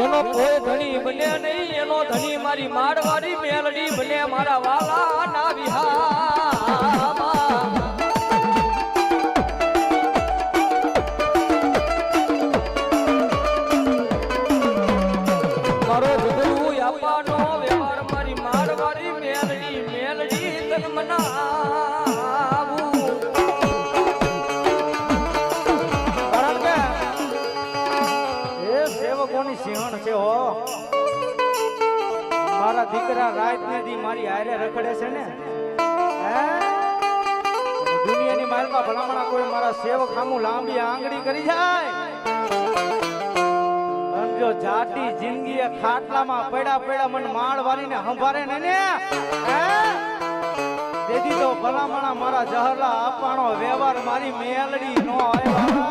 જેનો કોઈ ધણી બને નહીં એનો ધણી મારી માડવાડી મેલડી બને મારા વાલા ના વિહામાં મારો જગરું આપવાનો વ્યવહાર મારી માડવાડી મેલડી મેલડી તન મનાવું સેવકોની સિંહણ છે હો મારા દીકરા રાત ને દી મારી હારે રખડે છે ને દુનિયાની માલમાં ભલામણા કોઈ મારા સેવક સામું લાંબી આંગળી કરી જાય જો જાતી જિંદગી ખાટલામાં પડ્યા મને માળ વારીને સંભારે ને તેથી તો ભલામણા મારા જહરલા આપવાનો વ્યવહાર મારી મેલડી નો આવ્યા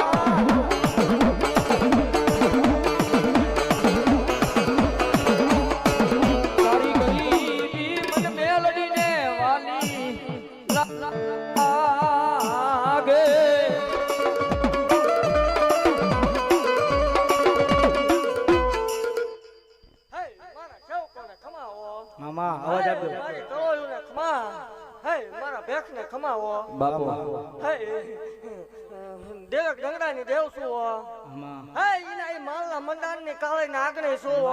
મામા અવાજ આપજો મારી કરોયું ને ખમા હે મારા ભેખ ને ખમાવો બાપુ હે દેવક ગંગડાની દેવ શું મામા હે ઈના ઈ માલના મંડાન ની કાળે નાગને શું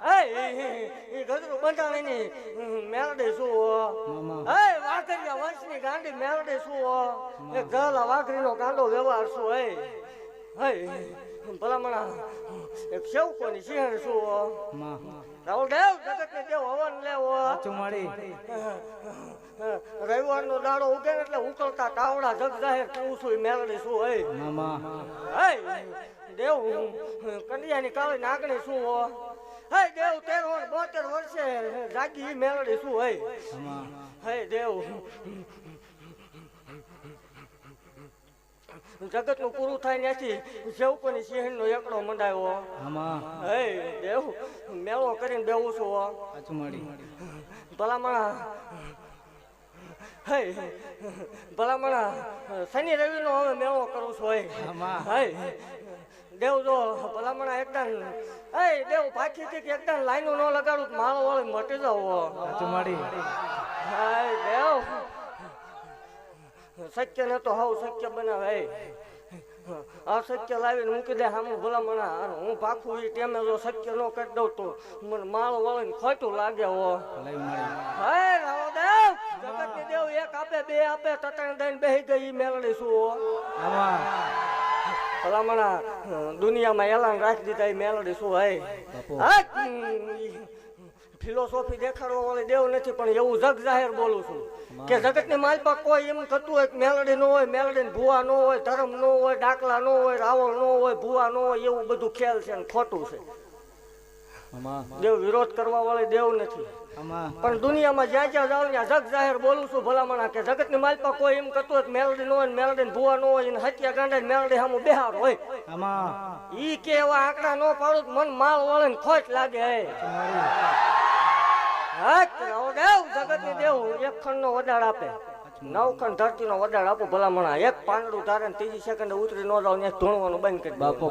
હે ઈ ગજરું બંધાણી ની મેલડે શું મામા હે વાઘરિયા વંશની ગાંડી મેલડે શું એક ગલા વાઘરીનો ગાંડો વ્યવહાર શું હે ભલામણા એક સેવકોની સિંહણ શું રાહુલ દેવ જગત ને દેવ હવન લેવો ચુમાડી રવિવાર નો દાડો ઉગે એટલે ઉકળતા તાવડા જગ જાહેર કેવું છું મેલડી શું હે મામા હે દેવ કંડિયાની કાળી નાગણી શું હે દેવ 13-72 વર્ષે જાગી મેલડી શું હે હે દેવ જગત નું પૂરું થાય ત્યાંથી સેવકોની સિંહણ નો એકડો મંડાયો હે દેવ મેળો કરીને બેવું છું ભલામણા હે ભલામણા શનિ રવિ નો હવે મેળો કરું છું હે દેવ જો ભલામણા એકદમ હે દેવ પાછી થી એકદમ લાઈનો ન લગાડું માળો વાળે મટી જાવ હે દેવ સત્ય ને તો હાવ સત્ય બનાવે અસત્ય લાવીને મૂકી દે સામું ભલામણા અને હું પાખું એ ટેમે જો સત્ય ન કરી દઉં તો મને માળ વળીને ખોટું લાગે હો હે રાવદેવ જગત ની દેવ એક આપે બે આપે તટણ દઈને બેહી ગઈ મેલડી શું ભલામણા દુનિયામાં એલાન રાખી દીધા એ મેલડી શું હે ફિલોસોફી દેખાડવા વાળી દેવ નથી પણ એવું જગ જાહેર બોલું છું કે જગત ની માલપા કોઈ એમ થતું હોય મેલડી ન હોય મેલડી ને ભૂવા ન હોય ધર્મ ન હોય ડાકલા ન હોય રાવણ ન હોય ભૂવા ન હોય એવું બધું ખ્યાલ છે ને ખોટું છે દેવ વિરોધ કરવા વાળી દેવ નથી પણ દુનિયામાં જ્યાં જ્યાં જાવ ત્યાં જગ જાહેર બોલું છું ભલામણા કે જગત ની માલપા કોઈ એમ થતું હોય મેલડી ન હોય મેલડી ને ભૂવા ન હોય ને હત્યા ગાંડા મેલડી સામું બેહાર હોય ઈ કે એવા આંકડા ન પાડું મન માલ વળે ને ખોટ લાગે જગત ની દેવ એક ખંડ નો વડાડ આપે 9 ખંડ ધરતી નો વડાડ આપો ભલામણા એક પાંદડું તારે ત્રીજી સેકન્ડ ઉતરી ન જાવ ત્યાં ધૂણવાનું બંધ કરી બાપો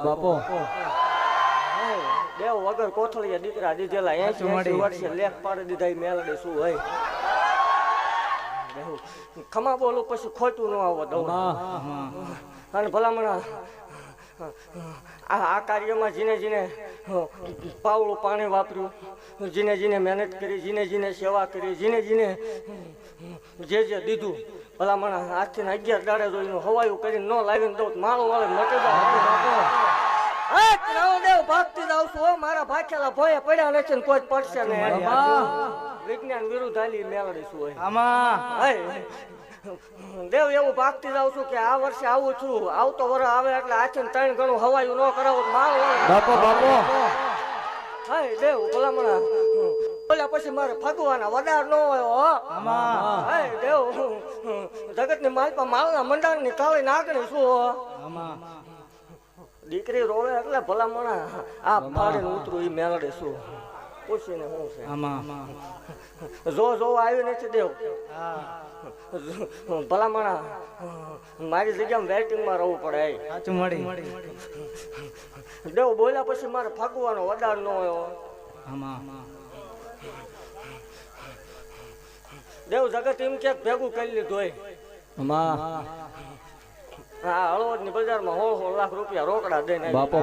દેવ વગર કોથળીયા દીકરા દીધેલા 80 વર્ષે લેખ પાડી દીધા મેલડે શું હોય ખમા બોલું પછી ખોટું ન આવો દઉં અને ભલામણા આ કાર્યમાં જીને પાવળું પાણી વાપર્યું જીને મહેનત કરી જીને સેવા કરી જીને જે દીધું ભલામણા આજથી 11 દાડે જોઈને હવાયું કરીને ન લાવીને દઉં માળું વાળે મટી જાવ ભાગતી જાવ છું મારા ભાખેલા ભોય પડ્યા નથી ને કોઈ પડશે ને વિજ્ઞાન વિરુદ્ધ હાલી મેળડી શું હોય દેવ એવું ભાગતી જાઉં છું કે આ વર્ષે આવું છું આવતો વર આવે એટલે આથી 3 ગણું હવાયું ન કરાવું બાપો હા દેવ ભલામણા બોલ્યા પછી મારે ફગવાના વડાર ન હોય હે દેવ જગત ની માલપા માલના મંડાણ ની કાળી નાગણી શું દીકરી રોવે એટલે ભલામણા આ ફાડીને ઉતરું એ મેળડે શું પૂછીને શું છે આમાં જો આવ્યું નથી દેવ હા ભલામણા મારી જગ્યામાં વેટિંગમાં રહેવું પડે સાચું મળી દેવ બોલ્યા પછી મારે ફાગવાનો વડાર ન હોય આમાં દેવ જગત એમ ક્યાંક ભેગું કરી લીધું હોય હા હળવદ ની બજારમાં 16 લાખ રૂપિયા રોકડા દઈને બાપો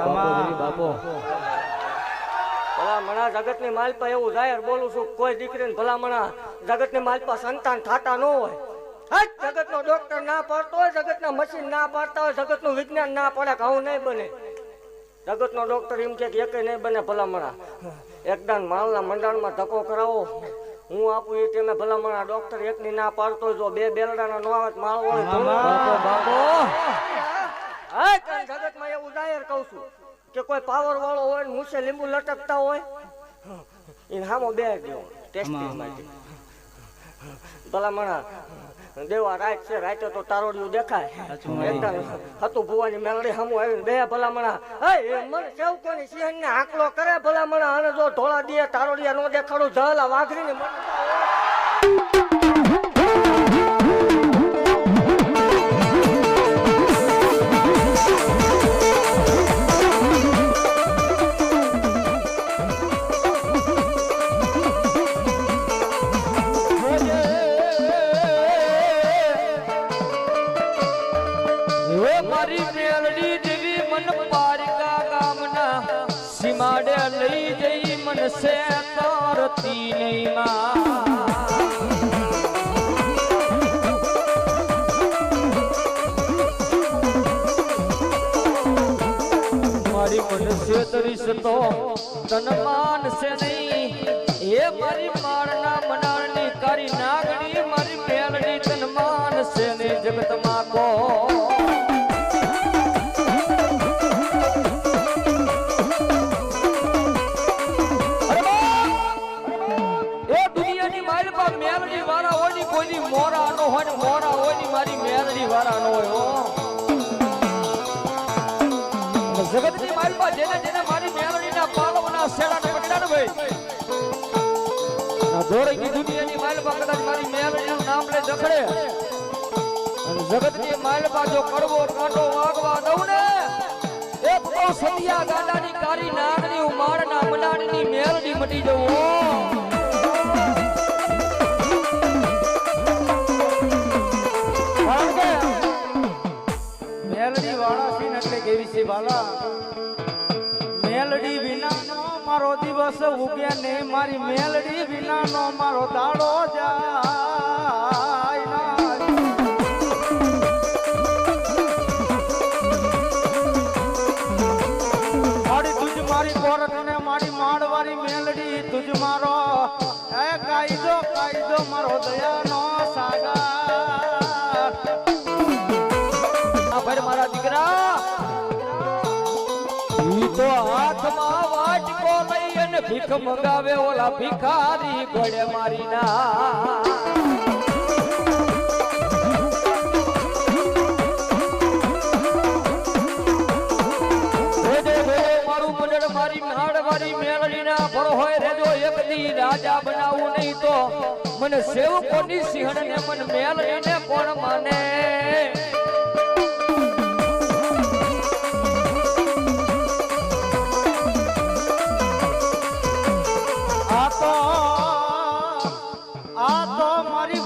ભલામણા જગત ની માલપા એવું જાહેર બોલું છું કોઈ દીકરીને ભલામણા જગત ની માલપા સંતાન થાતા ન હોય જગત નો ડોક્ટર ના પાડતો હોય જગત ના મશીન ના પાડતા હોય જગત નું વિજ્ઞાન ના પડે ઘઉં નહીં બને જગત નો ડોક્ટર એમ કે એક નહીં બને ભલામણા એકદમ માલના મંડાણમાં ધક્કો કરાવો હું આપું એ ટાઈમે ભલામણા ડોક્ટર એકની ના પાડતો જો બે બેલડાના નો આવે માળ હોય જગતમાં એવું જાહેર કહું છું કે કોઈ પાવર વાળો હોય ને મૂછે લીંબુ લટકતા હોય એને હામો બે દેવો ટેસ્ટિંગ માટે ભલામણા દેવા રાત છે રાતે તો તારોડિયું દેખાય એકદમ હતું ભુવાની મેલડી સામું આવીને બે ભલામણા મને સેવકોની સિંહણ ને આંકલો કરે ભલામણા અને જો ઢોળા દે તારોડિયા નો દેખાડું જલા વાઘરી ને સીમાડે લઈ જઈ મનસે તારતી નહીં મારી મનસે તરીશ તો તન માનશે નહીં એ મારી મારના મનાળની કારી નાગણી મારી મેલડી તન માનશે ને જગતમાં કો મોરા નો હોય મોરા હોય ની મારી મેલડી વાળા નો હોય જગત ની મારી પાસે જેને મારી મેલડી ના પાલવના શેડા ને પકડા ને ભાઈ દોડી ની દુનિયા ની મારી પાસે કદાચ મારી મેલડી નું નામ લે જખડે અને જગત ની મારી પાસે જો કડવો કાંટો વાગવા દઉં ને એ તો સતિયા ગાડાની કારી નાગની ઉમાડના મનાડની મેલડી મટી જવું મેલડી વાળા સીન એટલે કેવી છે બાલા મેલડી વિના નો મારો દિવસ ઉગે ને મારી મેલડી વિના નો મારો દાડો જાય મારી તુજ મારી કોરટ ને મારી માડવારી મેલડી તુજ મારો એ કાયદો મારો દયાનો સાગર મારા દીકરા ઈ તો હાથમાં વાટકો લઈ અને ભીખ મંગાવે ઓલા ભિખારી ગોળે મારી ના મારું મંડળ મારી હાડવારી મેળડી ના ભરો હોય રેજો એક દી રાજા બનાવું નહીં તો મને સેવકોની સિંહણ ને મન મેળડી ને કોણ માને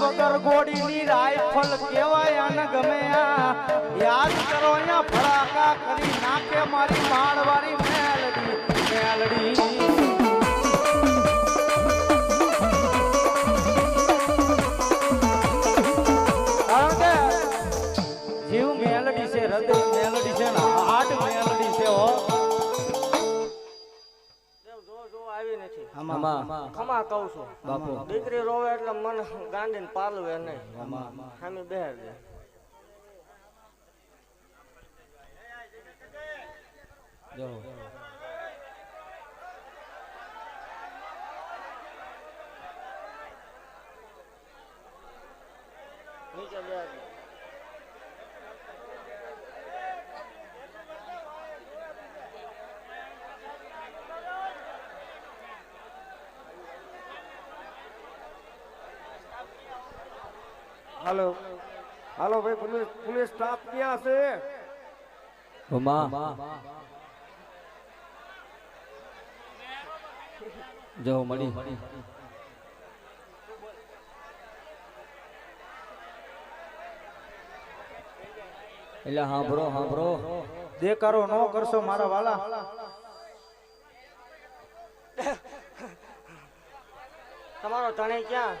વગર ગોડીની રાઈફલ કેવાય અને ગમે યાદ કરો અહીંયા ફડાકા કરી નાખે મારી માળવારી મેલડી જીવ મેલડી છે હૃદય મેલડી છે ને હાર્ટ મેલડી છે હો ખમા કહું છું દીકરી રોવે એટલે મને ગાંડીને પાલવે નહીં સામે બેર દે નીચે બેર દે હાલો હાલો ભાઈ પોલીસ સ્ટાફ ક્યાં છે? જો મળી એટલે હાંભળો દેકારો ન કરશો મારા વાલા. તમારો ધણે ક્યાં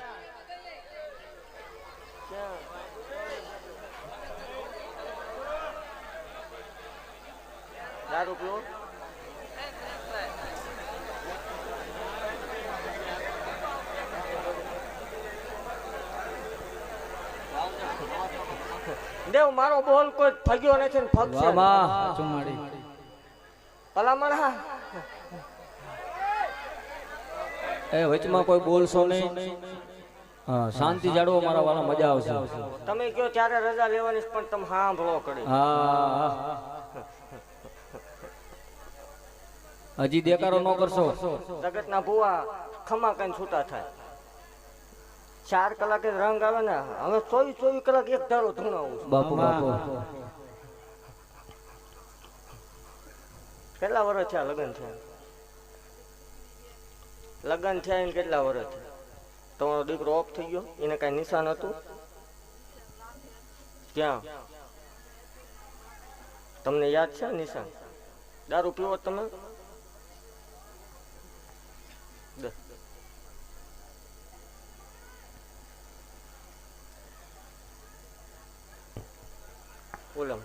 દારૂ પીવો? દેવ મારો બોલ કોઈ ફગ્યો નથી ને ફગશે ભલામણ. હા એ વચમાં કોઈ બોલશો નહીં. હા શાંતિ જાળવો મારા વાલા, મજા આવશે. તમે કયો ત્યારે રજા લેવાની છે, પણ તમે સાંભળો કરી. હા હજી દેકારો ન કરશો. જગતના ભુવા ખમા કઈ છૂટા થાય. 4 કલાકે રંગ આવે ને, હવે 24 કલાક એક ધારો ધૂણાવું છું. બાપુ કેટલા વર્ષ થયા લગ્ન થયા? લગ્ન થયા એને કેટલા વર્ષ થયા? તમારો દીકરો ઓફ થઈ ગયો, એને કઈ નિશાન હતું? ક્યાં તમને યાદ છે નિશાન? દારૂ પીવો તમે? ઓલમ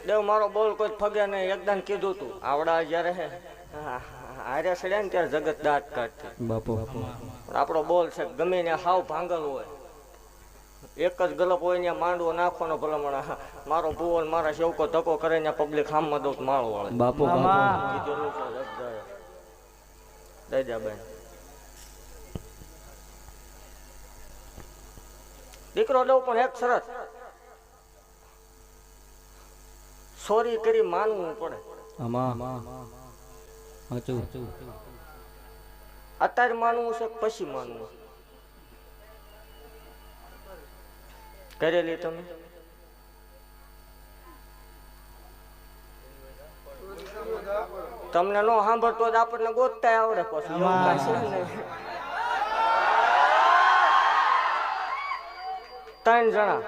દેવ મારો બોલ કોઈ ફગે નહીં. એકદમ કીધું તું આવડા જયારે હારે સડ્યા ને ત્યારે જગત દાંત કાઢતી. બાપુ આપણો બોલ છે ગમે ને હાવ ભાંગલ હોય, એક જ ગલપ હોય ને માંડવો નાખવાનો ભલામણ. મારો ભૂવો મારા સેવકો ધક્કો કરે ને પબ્લિક હામમાં દઉં માળો વાળે. બાપુ દઈજાબેન દીકરો દઉં પણ એક શરત, સોરી કરી માનવું પડે. અત્યારે માનવું છે પછી માનવું? કરેલી તમે? તમને નો સાંભળતો જ આપણને ગોતતા આવડે પછી. એવું કાંઈ છે નહીં. 3 જણા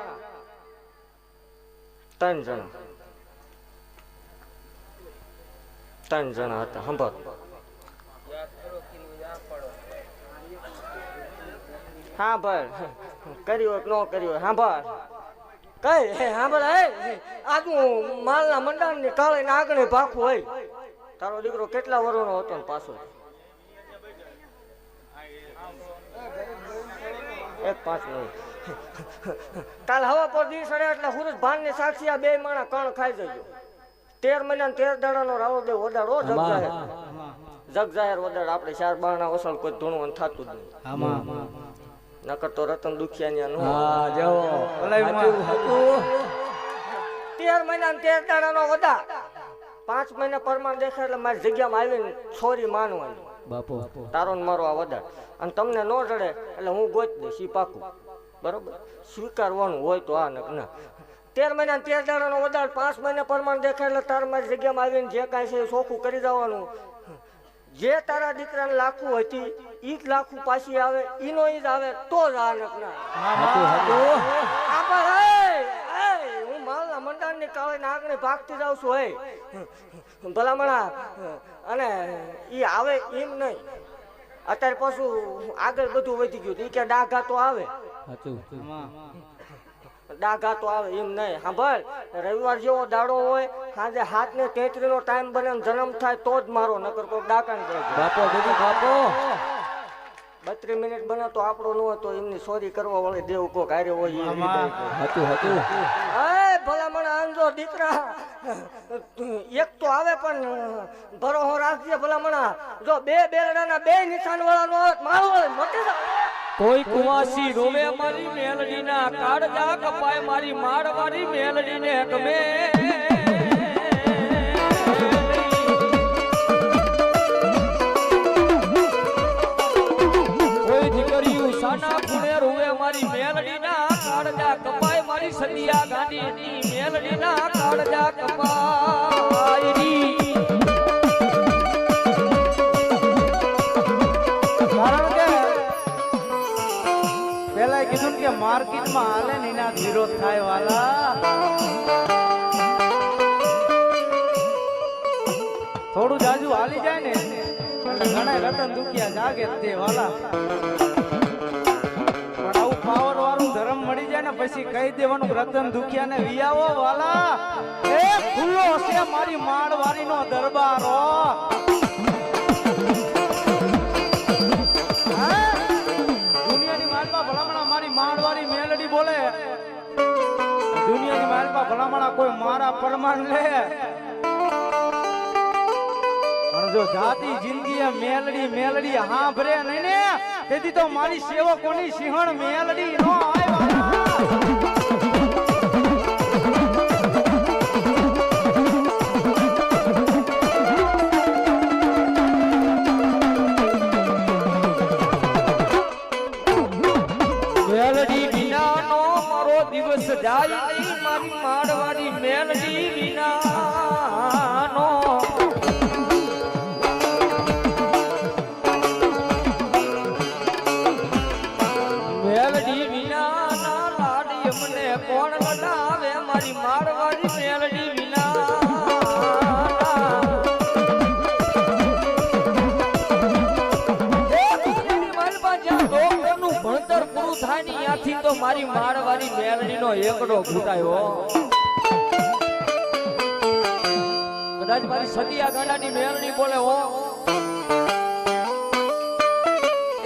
3 જણા હતા. સાંભળ હા ભાઈ, કર્યું ન કર્યું સાંભળ કઈ સાંભળ. આજુ માલના મંડાણ ની કાળે ને આગળ ભાખું હોય. તારો દીકરો કેટલા વર્ષનો હતો ને પાછો? 1-5 મિનિટ. કાલ હવા પર દી સડે એટલે સુરજ ભાન ની સાક્ષી આ 2 માણા કણ ખાઈ જજો. 13 મહિના 13 દાડાનો રાવો દે વડાડો જગ જાહેર વડાડ. આપણે 4 બારણા વસલ કોઈ ધૂણવાનું થતું જ નહીં. નકર તો રતન દુખિયા નો 13 મહિના 13 દાડાનો વડા. 5 મહિના પરમાન દેખાય એટલે મારી જગ્યામાં આવીને છોરી માનવાની. બાપુ તારો ને મારો આ વડા. અને તમને ન જડે એટલે હું ગોત દઈશ. ઈ પાકું બરોબર? સ્વીકારવાનું હોય તો આ નક ના. 13 મહિના 13 દાડાનો વડા. 5 મહિના પરમાન દેખાય એટલે તાર મારી જગ્યામાં આવીને જે કાંઈ છે એ ચોખ્ખું કરી દેવાનું. જે તારા દીકરાને લાખું હતી ઈ જ લાખું પાછી આવે, ઈનો ઈ જ આવે તો જ આ નક ના. હું માલના મંડાણ ની કાળે ને આગળ ભાગતી જાઉં છું. હે ભલામણા અને ઈ આવે એમ નહીં. અત્યારે પાછું આગળ બધું વધી ગયું. ઈ કે ડાઘા તો આવે, ડાઘા તો આવે એમ નહીં. સાંભળ, રવિવાર જેવો દાડો હોય, સાંજે 7:33 નો ટાઈમ બને જન્મ થાય તો જ મારો, નકર કોઈ ડાકા ને કરે. 32 મિનિટ બને તો આપણો ન હોય તો એમની સોરી કરવા વાળી દેવ કોક હારે હોય. ભલામણ આંજો દીકરા એક તો આવે પણ ભરોહો રાખજે ભલામણા. જો 2 બેલડાના 2 નિશાન વાળા નો મારો મટી જાય. કોઈ કુવાસી રોવે મારી મેલડી ના કાળજા કપાય મારી મારવારી મેલડી ને ગમે. મારી સદિયા ગાંડીની મેલડીના કાળજા કપાયરી કારણ કે પેલા કીધું કે માર્કેટમાં હાલે ને એના વિરોધ થાય વાલા. થોડું જાજુ હાલી જાય ને એટલે ઘણા રતન દુખિયા જાગે જ તે વાલા. પણ આવું પાવર વાળું ધર્મ મળી જાય ને પછી કહી દેવાનું રતન દુખિયા ને વિયાવો વાલા. એ ખુલ્લો હશે મારી માળવારી નો દરબારો. દુનિયાની માલપા ભલામણા મારી માળવારી મેલડી બોલે. દુનિયાની માલપા ભલામણા કોઈ મારા પરમાન લે. જો જાતિ જિંદગી મેલડી મેલડી હા ભરે નહીં ને તેથી તો મારી સેવકોની સિંહણ મેલડી નો મેલડી વિનાનો મારો દિવસ જાય નહીં મારી માળવારી મેલડી વિનાનો મેલડી વિનાના લાડી મને કોણ લડાવે મારી માળવારી મેલડી વિના ભણતર પૂરું થાય ને ત્યાંથી તો મારી માળવારી મેલડીનો એકડો ઘૂટાયો. કદાચ મારી સદિયા ગાંડાની મેલડી બોલે હો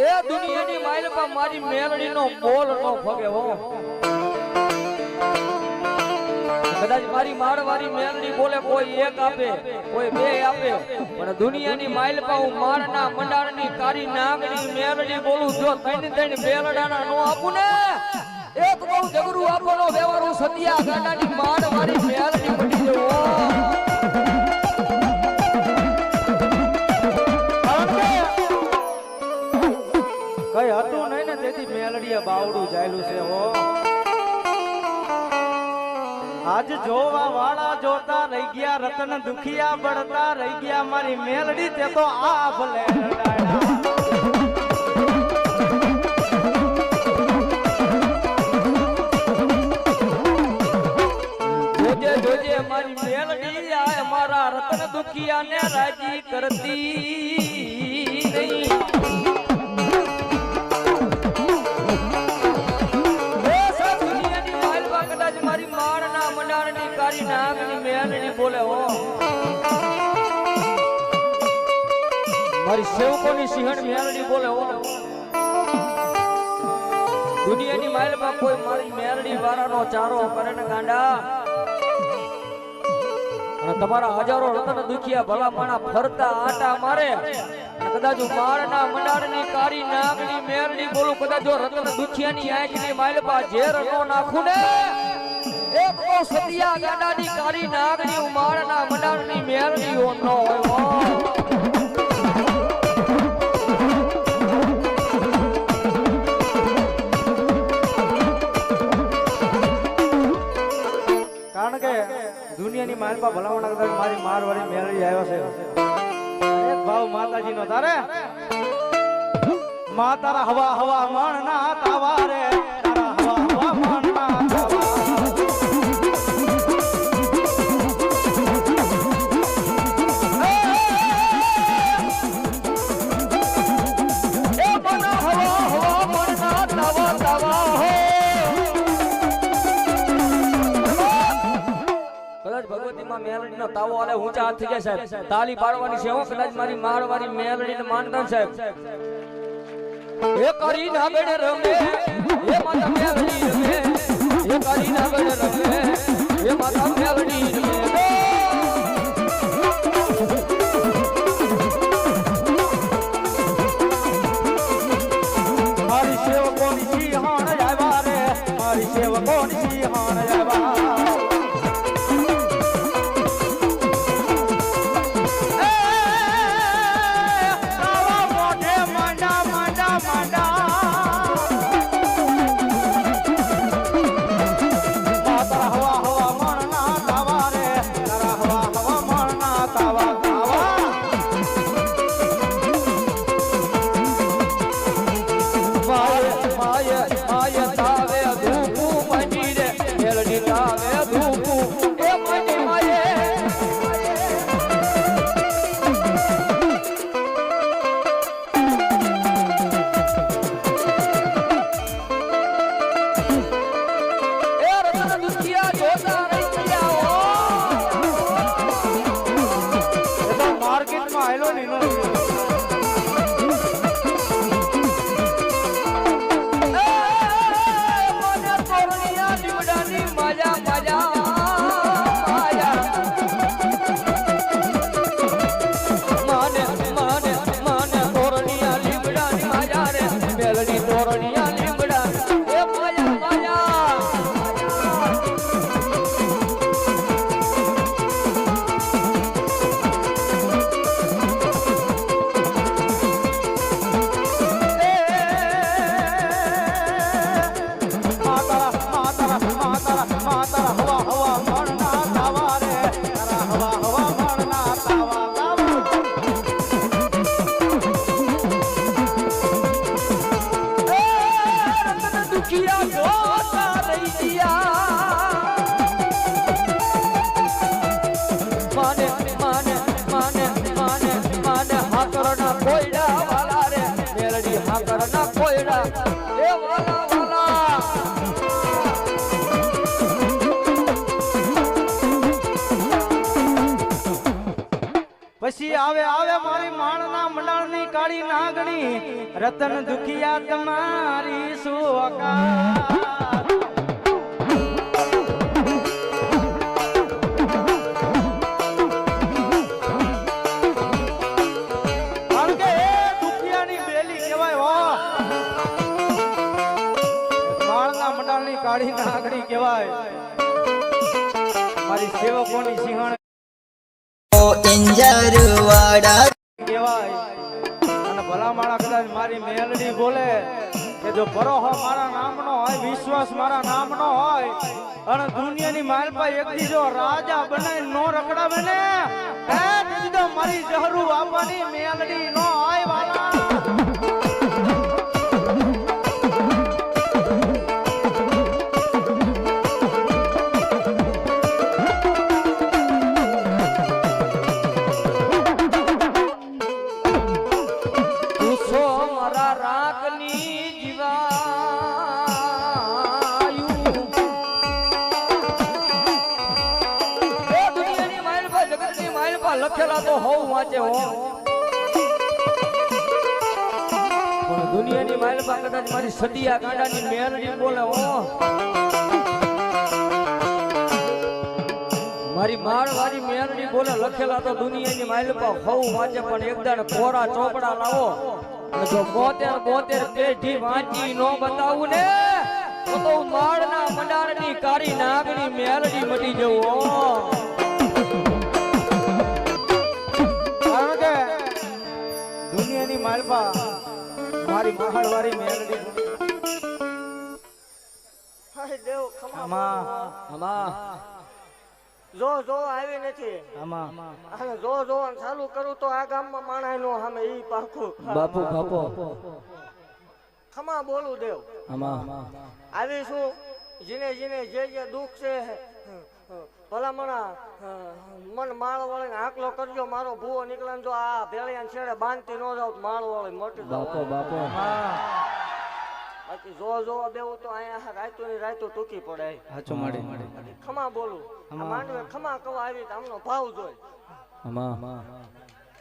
એ દુનિયાની માઇલપા મારી મેલડીનો બોલ નો ફગે હો. કદાચ મારી માળવારી મેલડી બોલે કોઈ એક આપે કોઈ બે આપે પણ દુનિયાની માઇલપા હું માળના મંડાણની કારી નાગની મેલડી બોલું જો ત્રણ ત્રણ બેલડાના નો આપું ને એક બહુ જગરું આપવાનો વ્યવહારું સદિયા ગાંડાની માળવારી મેલડી પડી જવો. કઈ હતું નહીં ને તેથી મેલડીએ બાવડું જાયલું છે હો. આજ જોવા વાળા જોતા રહી ગયા રતન દુખિયા બળતા રહી ગયા મારી મેલડી તે તો આ ભલે જોજે જોજે મારી મેલડી આ મારા રતન દુખિયા ને રાજી કરતી નહીં. મારી માળના મંડાણની કારી નાગની મેલડી બોલે હો મારી સેવકોની સિંહણ મેલડી બોલે હો. દુનિયાની માઇલમાં કોઈ મારી મેલડી વાળાનો ચારો કરે ને ગાંડા અને તમારા હજારો રતન દુખિયા ભલા માણા ફરતા આટા મારે કદાચ માળના મંડાણની કારી નાગની મેલડી બોલું કદાચ જો રતન દુખિયાની આંખની માઇલપા ઝેર નો નાખું ને એક ઓ સદિયા ગાંડાની કાળી નાગની ઉમાળના મંડાણની મેલડી ઓ નો હોય. કારણ કે દુનિયાની માલપા ભલામણા કદાચ મારી મારવાળી મેલડી આવ્યો છે. એક ભાવ માતાજીનો તારે મા તારા હવા હવા મણના તાવારે તારા હવા હવા મણના મેલડીનો તાવો આલે ઊંચા હાથ થઈ જાય સાહેબ. તાલી પાડવાની છે હો કદાચ મારી માળવારી મેલડીને માનતા સાહેબ. એ કરી નાગડ રમે એ માતા મેલડી રમે એ કરી નાગડ રમે એ માતા મેલડી રમે. મારી સેવકોની સિંહણ આવ્યા રે મારી સેવકોની સિંહણ આવ્યા. આવે આવે મારી માણના મંડાળની કાળી નાગણી રતન દુખિયા તમારી સુવાકા કાળી નાગડી કહેવાય મારી સેવકોની સિંહણ પિંજરવાડા કહેવાય અને ભલા માળા કદાચ મારી મેલડી બોલે કે જો ભરોહો મારા નામનો હોય વિશ્વાસ મારા નામનો હોય અને દુનિયાની માલપા એક દીજો રાજા બનાવી નો રખડાવે ને હે દીજો મારી જહરું આપવાની મેલડી નો હોય વાલા લખેલા તો હોવ વાંચે હો પણ દુનિયાની માલપા કદાચ મારી સદિયા ગાંડાની મેલડી બોલે હો મારી માળવાળી મેલડી બોલે લખેલા તો દુનિયાની માલપા હોવ વાંચે પણ એકદાડ કોરા ચોપડા લાવો અને જો 72 પેઢી વાંચી નો બતાવું ને તો માળના મંડારની કાળી નાગની મેલડી મટી જવું હો દુનિયાની માલપા મારી મહાળવાળી મેલડી હાય દેવ ખમા જો આવી નથી અને જો ચાલુ કરું તો આ ગામમાં માણાય નો સામે ઈ પાખું બાપુ બાપો ખમા બોલું દેવ આવી શું જીને જે દુઃખ છે ભલામણા મન માળ વાળે આંકલો કરજો મારો ભૂવો નીકળે જો આ ભેળિયા છેડે બાંધતી ન જાવ માળ વાળે મોટી બાપો બાકી જો બેવું તો અહીંયા રાયતું ટૂંકી પડે ખમા બોલું માંડવે ખમા કવા આવી આમનો ભાવ જોઈ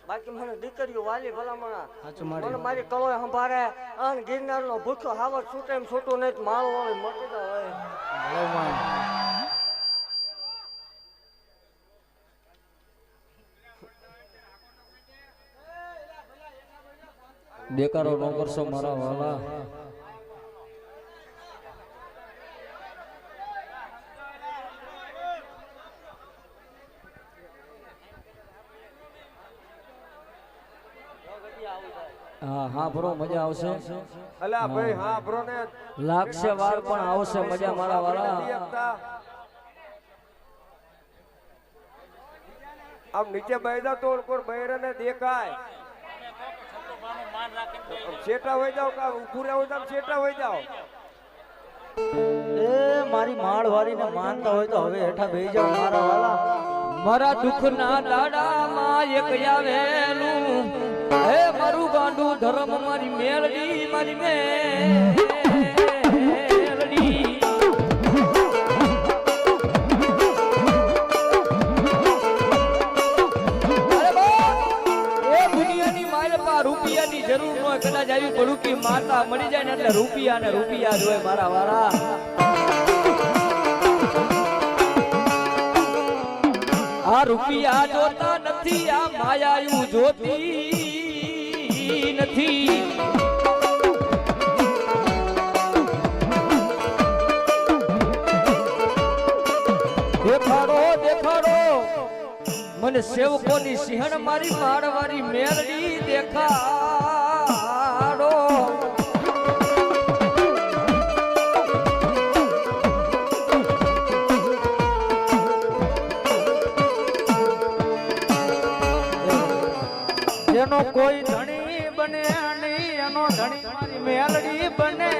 બાકી મને દીકરીઓ વાલી ભલામણા મને મારી કળોય સંભાળે અને ગિરનાર નો ભૂખ્યો હાવર છૂટે એમ છૂટું નહીં માળ વાળી મોટી હોય દેકારો નો કરશો મારા વાલા હા બ્રો મજા આવશે અલા ભાઈ હા બ્રો ને લાગશે વાર પણ આવશે મજા મારા વાલા આમ નીચે બેસા તો કોઈ બહેરે ને દેખાય છેટા હોય જાવ કા ઉભું રહેવું તો છેટા હોય જાવ એ મારી માળવાળી ને માનતા હોય તો હવે હેઠા બેહી જાવ મારા વાલા મારા દુઃખના દાડામાં એક આવેલું હે મારું ગાંડું ધર્મ મારી મેલડી મારી મેલડી રૂપિયાની જરૂર ન હોય કદાચ આવી પડુકી માતા મળી જાય ને એટલે રૂપિયા જોય મારા વાળા આ રૂપિયા જોતા નથી આ માયાયું જોતી નથી દેખાડો મને સેવકોની સિંહણ મારી માળવાળી મેલડી દેખાડો જેનો કોઈ ધણી બને નહીં એનો ધણી મારી મેલડી બને